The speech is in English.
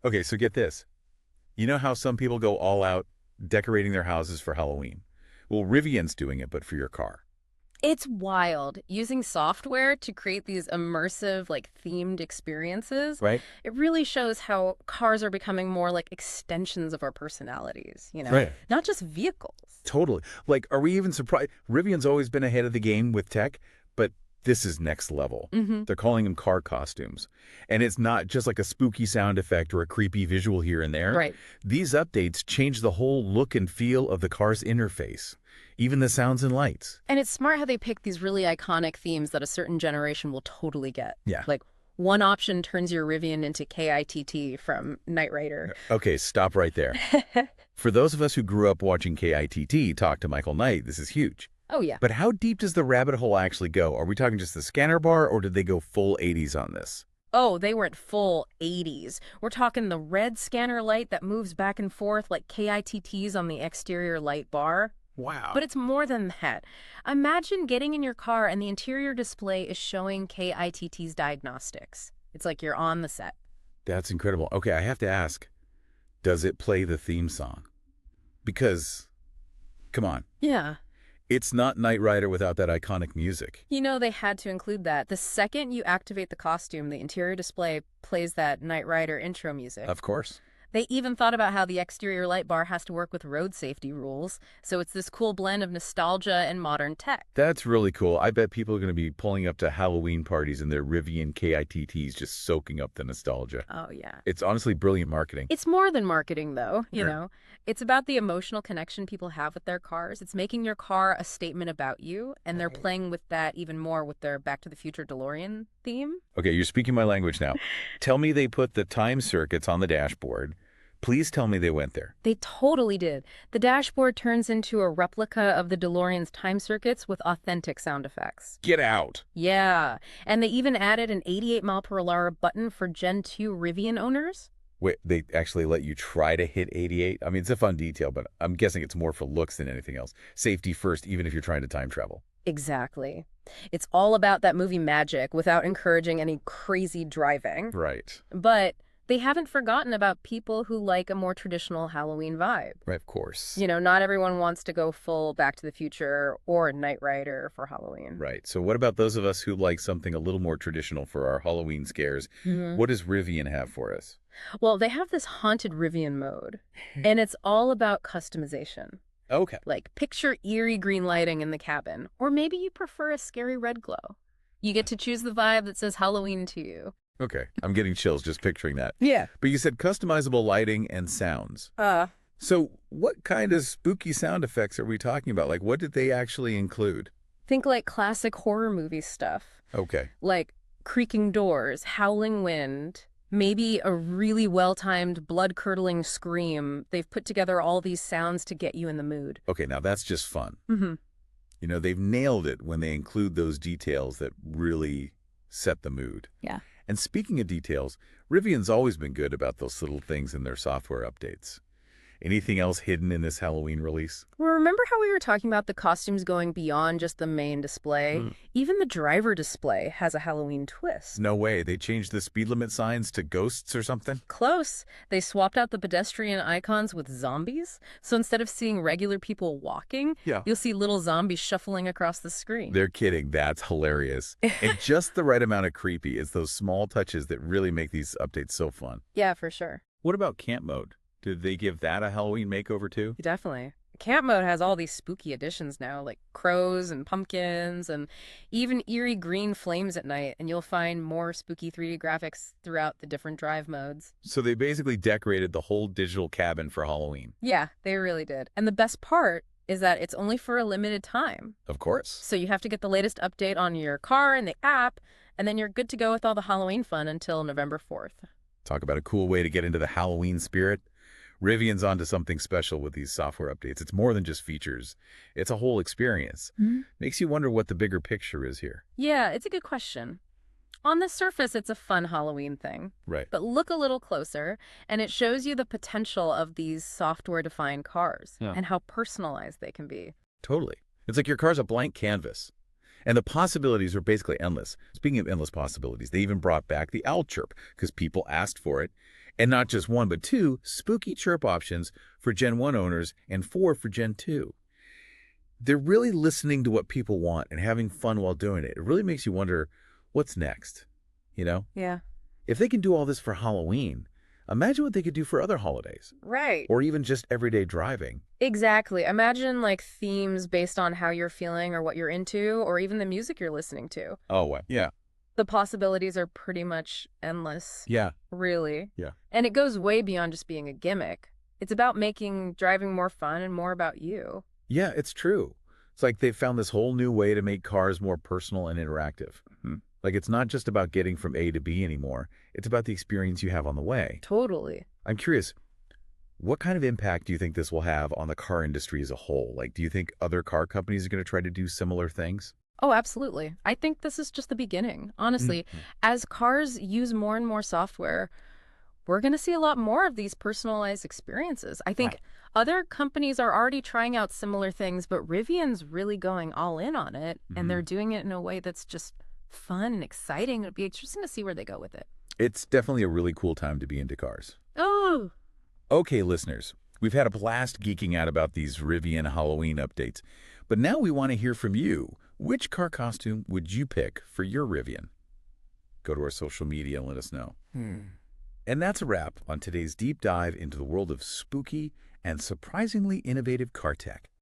Okay, so get this. You know how some people go all out decorating their houses for Halloween? Well, Rivian's doing it, but for your car. It's wild. Using software to create these immersive, like themed experiences, Right? it really shows how cars are becoming more like extensions of our personalities, Right. not just vehicles. Totally. Like, are we even surprised? Rivian's always been ahead of the game with tech, but this is next level. Hmm. They're calling them car costumes. And it's not just like a spooky sound effect or a creepy visual here and there. Right. These updates change the whole look and feel of the car's interface, even the sounds and lights. And it's smart how they pick these really iconic themes that a certain generation will totally get. Yeah. Like one option turns your Rivian into K.I.T.T from Knight Rider. Okay, stop right there. For those of us who grew up watching K.I.T.T talk to Michael Knight, this is huge. Oh, yeah. But how deep does the rabbit hole actually go? Are we talking just the scanner bar, or did they go full 80s on this? Oh, they went full 80s. We're talking the red scanner light that moves back and forth like K.I.T.T's on the exterior light bar. Wow. But it's more than that. Imagine getting in your car and the interior display is showing K.I.T.T's diagnostics. It's like you're on the set. That's incredible. Okay, I have to ask, does it play the theme song? Because, come on, Yeah. it's not Knight Rider without that iconic music. They had to include that. The second you activate the costume, the interior display plays that Knight Rider intro music. Of course. They even thought about how the exterior light bar has to work with road safety rules, so it's this cool blend of nostalgia and modern tech. That's really cool. I bet people are going to be pulling up to Halloween parties in their Rivian KITTs just soaking up the nostalgia. Oh, yeah. It's honestly brilliant marketing. It's more than marketing, though, you Sure. know. It's about the emotional connection people have with their cars. It's making your car a statement about you, and they're playing with that even more with their Back to the Future DeLorean theme. Okay, you're speaking my language now. Tell me they put the time circuits on the dashboard. Please tell me they went there. They totally did. The dashboard turns into a replica of the DeLorean's time circuits with authentic sound effects. Get out. Yeah, and they even added an 88 mile per hour button for Gen 2 Rivian owners. Wait, they actually let you try to hit 88? I mean, it's a fun detail, but I'm guessing it's more for looks than anything else. Safety first, even if you're trying to time travel. Exactly. It's all about that movie magic without encouraging any crazy driving. Right. But they haven't forgotten about people who like a more traditional Halloween vibe. Right, of course. Not everyone wants to go full Back to the Future or Knight Rider for Halloween. Right. So what about those of us who like something a little more traditional for our Halloween scares? Mhm. What does Rivian have for us? Well, they have this Haunted Rivian mode, and it's all about customization. Okay. Like, picture eerie green lighting in the cabin, or maybe you prefer a scary red glow. You get to choose the vibe that says Halloween to you. Okay. I'm getting chills just picturing that. Yeah. But you said customizable lighting and sounds. Uh, So what kind of spooky sound effects are we talking about? Like, what did they actually include? think like classic horror movie stuff, Okay. like creaking doors, howling wind, maybe a really well-timed, blood-curdling scream. They've put together all these sounds to get you in the mood. Okay, now that's just fun. Mm-hmm. You know, they've nailed it when they include those details that really set the mood. Yeah. And speaking of details, Rivian's always been good about those little things in their software updates. Anything else hidden in this Halloween release? Well, remember how we were talking about the costumes going beyond just the main display? Mm. Even the driver display has a Halloween twist. No way. They changed the speed limit signs to ghosts or something? Close. They swapped out the pedestrian icons with zombies. So instead of seeing regular people walking, Yeah. you'll see little zombies shuffling across the screen. They're kidding. That's hilarious. And just the right amount of creepy. It's those small touches that really make these updates so fun. Yeah, for sure. What about camp mode? Did they give that a Halloween makeover too? Definitely. Camp mode has all these spooky additions now, like crows and pumpkins and even eerie green flames at night, and you'll find more spooky 3D graphics throughout the different drive modes. So they basically decorated the whole digital cabin for Halloween. Yeah, they really did. And the best part is that it's only for a limited time. Of course. So you have to get the latest update on your car and the app, and then you're good to go with all the Halloween fun until November 4th. Talk about a cool way to get into the Halloween spirit. Rivian's onto something special with these software updates. It's more than just features. It's a whole experience. Makes you wonder what the bigger picture is here. Yeah, it's a good question. On the surface, it's a fun Halloween thing. Right. But look a little closer, and it shows you the potential of these software-defined cars and how personalized they can be. Totally. It's like your car's a blank canvas. And the possibilities are basically endless. Speaking of endless possibilities, they even brought back the owl chirp because people asked for it. And not just one, but two spooky chirp options for Gen 1 owners and four for Gen 2. They're really listening to what people want and having fun while doing it. It really makes you wonder, what's next? You know? Yeah. If they can do all this for Halloween, imagine what they could do for other holidays. Right. Or even just everyday driving. Exactly. Imagine like themes based on how you're feeling or what you're into, or even the music you're listening to. Oh, well, yeah. The possibilities are pretty much endless. Yeah. Really. Yeah. And it goes way beyond just being a gimmick. It's about making driving more fun and more about you. Yeah, it's true. It's like they've found this whole new way to make cars more personal and interactive. Like it's not just about getting from A to B anymore. It's about the experience you have on the way. Totally. I'm curious, what kind of impact do you think this will have on the car industry as a whole? Like, do you think other car companies are going to try to do similar things? Oh, absolutely. I think this is just the beginning. Honestly, as cars use more and more software, we're going to see a lot more of these personalized experiences. I think Right. other companies are already trying out similar things, but Rivian's really going all in on it, and they're doing it in a way that's just fun and exciting. It'll be interesting to see where they go with it. It's definitely a really cool time to be into cars. Oh, Okay, listeners, we've had a blast geeking out about these Rivian Halloween updates, but now we want to hear from you. Which car costume would you pick for your Rivian? Go to our social media and let us know. And that's a wrap on today's deep dive into the world of spooky and surprisingly innovative car tech.